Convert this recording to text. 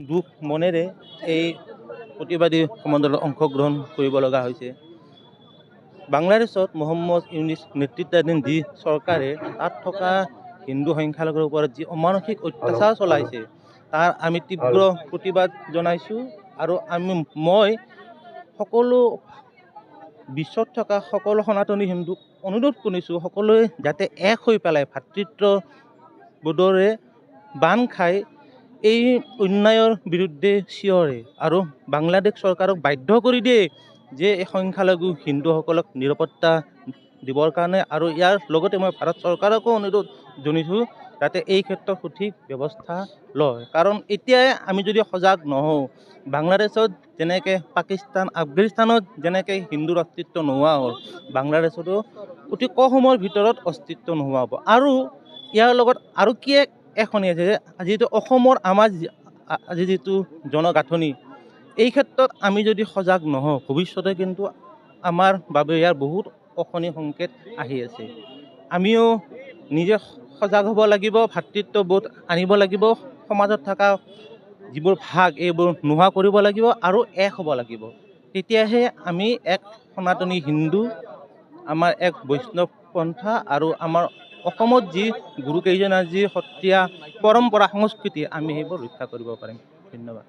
দুখ মনেৰে এই প্ৰতিবাদী সমান্তৰালত অংশগ্ৰহণ কৰিব লগা হৈছে। বাংলাদেশত মহম্মদ ইউনুছ নেতৃত্বাধীন যি চৰকাৰে তাত থকা হিন্দু সংখ্যালঘুৰ ওপৰত যি অমানসিক অত্যাচাৰ চলাইছে তাৰ আমি তীব্ৰ প্ৰতিবাদ জনাইছোঁ। আৰু মই সকলো বিশ্বত থকা সকলো সনাতনী হিন্দুক অনুৰোধ কৰিছোঁ, সকলোৱে যাতে এক হৈ পেলাই ভাতৃত্ববোধৰে বান্ধ খাই এই অন্যায়ৰ বিৰুদ্ধে চিঞৰে আৰু বাংলাদেশ চৰকাৰক বাধ্য কৰি দিয়ে যে এই সংখ্যালঘু হিন্দুসকলক নিৰাপত্তা দিবৰ কাৰণে। আৰু ইয়াৰ লগতে মই ভাৰত চৰকাৰকো অনুৰোধ জনাইছোঁ যাতে এই ক্ষেত্ৰত সঠিক ব্যৱস্থা লয়। কাৰণ এতিয়াই আমি যদি সজাগ নহওঁ, বাংলাদেশত যেনেকৈ পাকিস্তান আফগানিস্তানত যেনেকৈ হিন্দুৰ অস্তিত্ব নোহোৱা হ'ল, বাংলাদেশতো অতি কম সময়ৰ ভিতৰত অস্তিত্ব নোহোৱা হ'ব। আৰু ইয়াৰ লগত আৰু কি এখনি আছে যে যিটো অসমৰ আমাৰ আজি যিটো জনগাঁথনি, এই ক্ষেত্ৰত আমি যদি সজাগ নহওঁ ভৱিষ্যতে কিন্তু আমাৰ বাবে ইয়াৰ বহুত অশনি সংকেত আহি আছে। আমিও নিজে সজাগ হ'ব লাগিব, ভাতৃত্ববোধ আনিব লাগিব, সমাজত থকা যিবোৰ ভাগ এইবোৰ নোহোৱা কৰিব লাগিব আৰু এক হ'ব লাগিব। তেতিয়াহে আমি এক সনাতনী হিন্দু, আমাৰ এক বৈষ্ণৱ পন্থা আৰু আমাৰ অসমত যি গুৰুকেইজনাৰ যি সত্ৰীয়া পৰম্পৰা সংস্কৃতি আমি সেইবোৰ ৰক্ষা কৰিব পাৰিম। ধন্যবাদ।